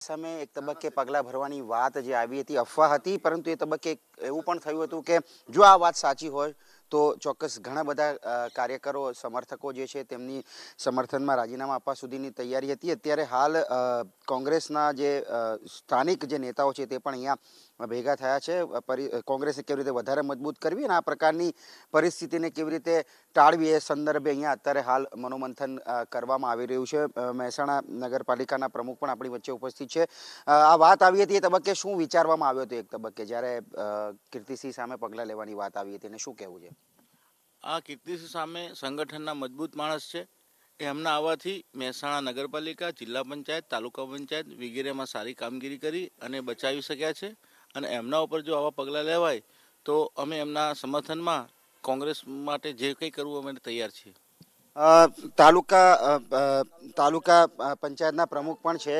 સામે એક તબક્કે પગલાં ભરવાની વાત જે આવી હતી અફવા હતી, પરંતુ એ તબક્કે એવું પણ થયું હતું કે જો આ વાત સાચી હોય તો ચોક્કસ ઘણા બધા કાર્યકરો સમર્થકો જે છે તેમની સમર્થનમાં રાજીનામા આપવા સુધીની તૈયારી હતી. અત્યારે હાલ કોંગ્રેસના જે સ્થાનિક જે નેતાઓ છે તે પણ અહીંયા ભેગા થયા છે. કોંગ્રેસને કેવી રીતે વધારે મજબૂત કરવી અને આ પ્રકારની પરિસ્થિતિને કેવી રીતે ટાળવી એ સંદર્ભે અહીંયા અત્યારે હાલ મનોમંથન કરવામાં આવી રહ્યું છે. મહેસાણા નગરપાલિકાના પ્રમુખ પણ આપણી વચ્ચે ઉપસ્થિત છે. આ વાત આવી હતી એ તબક્કે શું વિચારવામાં આવ્યો હતો? એક તબક્કે જ્યારે કીર્તિસિંહ સામે પગલાં લેવાની વાત આવી હતી એને શું કહેવું છે? આ કીર્તિસિંહ સામે સંગઠનના મજબૂત માણસ છે. એમના આવવાથી મહેસાણા નગરપાલિકા, જિલ્લા પંચાયત, તાલુકા પંચાયત વગેરેમાં સારી કામગીરી કરી અને બચાવી શક્યા છે. અને એમના ઉપર જો આવા પગલાં લેવાય તો અમે એમના સમર્થનમાં કોંગ્રેસ માટે જે કંઈ કરવું અમે તૈયાર છીએ. તાલુકા પંચાયતના પ્રમુખ પણ છે,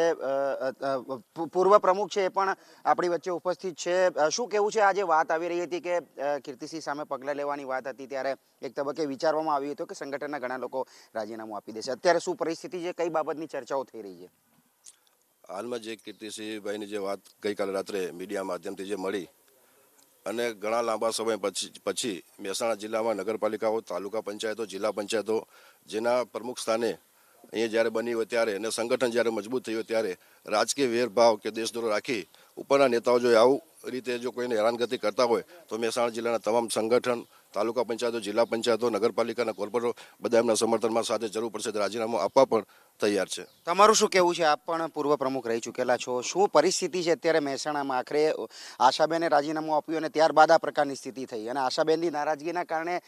પૂર્વ પ્રમુખ છે, એ પણ આપણી વચ્ચે ઉપસ્થિત છે. શું કેવું છે? આજે વાત આવી રહી હતી કે કીર્તિસિંહ સામે પગલાં લેવાની વાત હતી ત્યારે એક તબક્કે વિચારવામાં આવ્યું હતું કે સંગઠનના ઘણા લોકો રાજીનામું આપી દેશે. અત્યારે શું પરિસ્થિતિ છે? કઈ બાબતની ચર્ચાઓ થઈ રહી છે? હાલમાં જે કીર્તિસિંહભાઈની જે વાત ગઈકાલે રાત્રે મીડિયા માધ્યમથી જે મળી અને ઘણા લાંબા સમય પછી મહેસાણા જિલ્લામાં નગરપાલિકાઓ, તાલુકા પંચાયતો, જિલ્લા પંચાયતો જેના પ્રમુખ સ્થાને અહીંયા જ્યારે બની હોય ત્યારે અને સંગઠન જ્યારે મજબૂત થયું હોય ત્યારે રાજકીય વેરભાવ કે દેશદ્રોહ રાખી ઉપરના નેતાઓ જો આવું રીતે જો કોઈને હેરાનગતિ કરતા હોય તો મહેસાણા જિલ્લાના તમામ સંગઠન, તાલુકા પંચાયતો, જિલ્લા પંચાયતો, નગરપાલિકાના કોર્પોરેટરો બધા એમના સમર્થનમાં સાથે જરૂર પડશે રાજીનામું આપવા પણ તૈયાર છે. તમારું શું કહેવું છે? આપ પણ પૂર્વ પ્રમુખ રહી ચૂકેલા છો. શું પરિસ્થિતિ છે અત્યારે મહેસાણામાં? આખરે આશાબેને રાજીનામું આપ્યું અને ત્યારબાદ આ પ્રકારની સ્થિતિ થઈ અને આશાબેનની નારાજગીના કારણે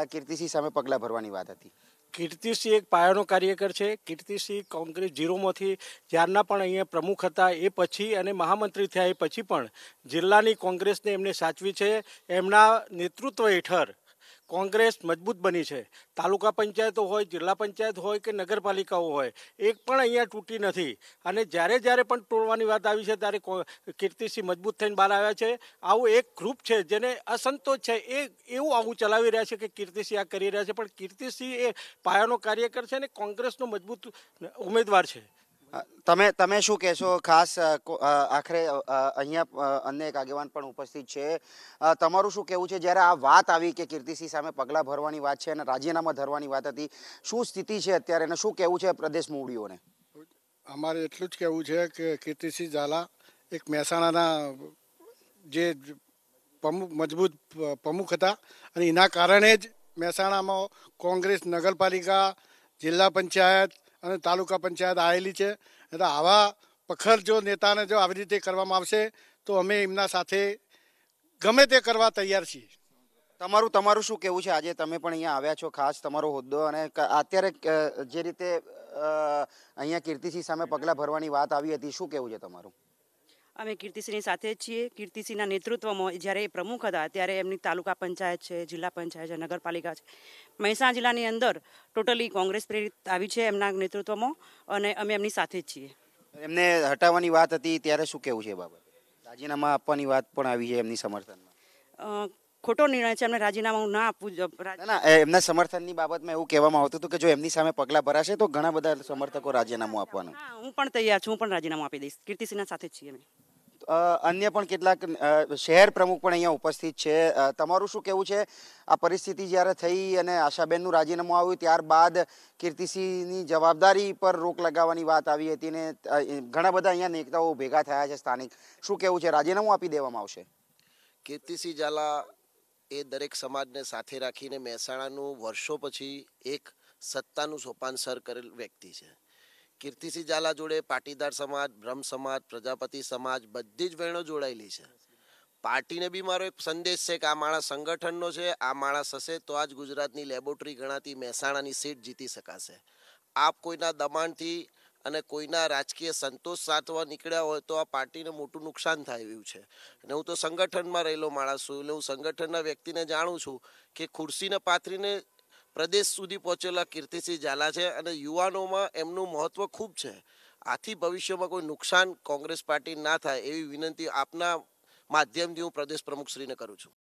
કીર્તિસિંહ સામે પગલાં ભરવાની વાત હતી. કીર્તિસિંહ એક પાયાનો કાર્યકર છે. કીર્તિસિંહ કોંગ્રેસ ઝીરોમાંથી જ્યારના પણ અહીંયા પ્રમુખ હતા એ પછી અને મહામંત્રી થયા એ પછી પણ જિલ્લાની કોંગ્રેસને એમને સાચવી છે. એમના નેતૃત્વ હેઠળ કોંગ્રેસ મજબૂત બની છે. તાલુકા પંચાયતો હોય, જિલ્લા પંચાયત હોય કે નગરપાલિકાઓ હોય, એક પણ અહીંયા તૂટી નથી. અને જ્યારે પણ તોડવાની વાત આવી છે ત્યારે કીર્તિસિંહ મજબૂત થઈને બહાર આવ્યા છે. આવું એક ગ્રુપ છે જેને અસંતોષ છે એ એવું આવું ચલાવી રહ્યા છે કે કીર્તિસિંહ આ કરી રહ્યા છે, પણ કીર્તિસિંહ એ પાયાનો કાર્યકર છે અને કોંગ્રેસનો મજબૂત ઉમેદવાર છે. તમે શું કહેશો? ખાસ આખરે અહીંયા અન્ય એક આગેવાન પણ ઉપસ્થિત છે. તમારું શું કહેવું છે જ્યારે આ વાત આવી કે કીર્તિસિંહ સામે પગલાં ભરવાની વાત છે અને રાજીનામા ધરવાની વાત હતી, શું સ્થિતિ છે અત્યારે અને શું કહેવું છે પ્રદેશ મૂડીઓને? અમારે એટલું જ કહેવું છે કે કીર્તિસિંહ ઝાલા એક મહેસાણાના જે મજબૂત પ્રમુખ હતા અને એના કારણે જ મહેસાણામાં કોંગ્રેસ નગરપાલિકા, જિલ્લા પંચાયત અને તાલુકા પંચાયત આવેલી છે. એટલે આવા પખર જો નેતાને જો આવી રીતે કરવામાં આવશે તો અમે એમના સાથે ગમે તે કરવા તૈયાર છીએ. તમારું શું કહેવું છે? આજે તમે પણ અહીંયા આવ્યા છો, ખાસ તમારો હોદ્દો અને અત્યારે જે રીતે અહીંયા કીર્તિસિંહ સામે પગલાં ભરવાની વાત આવી હતી, શું કહેવું છે તમારું? અમે કીર્તિસિંહની સાથે જ છીએ. કીર્તિસિંહના નેતૃત્વમાં જ્યારે એ પ્રમુખ હતા ત્યારે એમની તાલુકા પંચાયત છે, જિલ્લા પંચાયત છે, નગરપાલિકા છે, મહેસાણા જિલ્લાની અંદર ટોટલી કોંગ્રેસ પ્રેરિત આવી છે એમના નેતૃત્વમાં અને અમે એમની સાથે જ છીએ. એમને હટાવવાની વાત હતી ત્યારે શું કહેવું છે એ બાબતે? રાજીનામા આપવાની વાત પણ આવી છે એમની સમર્થનમાં. ખોટો નિર્ણય છે એમને રાજીનામું ના આપવું. ના, એમના સમર્થનની બાબતમાં એવું કહેવામાં આવતું હતું કે જો એમની સામે પગલાં ભરાશે તો ઘણા બધા સમર્થકો રાજીનામું આપવાનું. હું પણ તૈયાર છું, હું પણ રાજીનામું આપી દઈશ. કીર્તિસિંહના સાથે જ છીએ અમે. અન્ય પણ કેટલાક શહેર પ્રમુખ પણ અહીંયા ઉપસ્થિત છે. તમારું શું કહેવું છે? આ પરિસ્થિતિ જ્યારે થઈ અને આશાબેનનું રાજીનામું આવ્યું ત્યારબાદ કીર્તિસિંહની જવાબદારી પર રોક લગાવવાની વાત આવી હતી અને ઘણા બધા અહીંયા નેતાઓ ભેગા થયા છે સ્થાનિક. શું કહેવું છે? રાજીનામું આપી દેવામાં આવશે? કીર્તિસિંહ ઝાલા એ દરેક સમાજને સાથે રાખીને મહેસાણાનું વર્ષો પછી એક સત્તાનું સોપાન સર કરેલ વ્યક્તિ છે. કીર્તિસિંહ ઝાલા જોડે પાટીદાર સમાજ, બ્રહ્મ સમાજ, પ્રજાપતિ સમાજ બધી જ બહેનો જોડાયેલી છે. પાર્ટીને બી મારો એક સંદેશ છે કે આ માણસ સંગઠનનો છે, આ માણસ હશે તો આજ ગુજરાતની લેબોરેટરી ગણાતી મહેસાણાની સીટ જીતી શકાશે. આપ કોઈના દબાણથી અને કોઈના રાજકીય સંતોષ સાધવા નીકળ્યા હોય તો આ પાર્ટીને મોટું નુકસાન થાય એવું છે. અને હું તો સંગઠનમાં રહેલો માણસ છું એટલે હું સંગઠનના વ્યક્તિને જાણું છું કે ખુરશીને પાથરીને પ્રદેશ સુધી પહોંચેલા કીર્તિસિંહ ઝાલા છે અને યુવાનોમાં એમનું મહત્વ ખૂબ છે. આથી ભવિષ્યમાં કોઈ નુકસાન કોંગ્રેસ પાર્ટી ના થાય એવી વિનંતી આપના માધ્યમથી હું પ્રદેશ પ્રમુખશ્રીને કરું છું.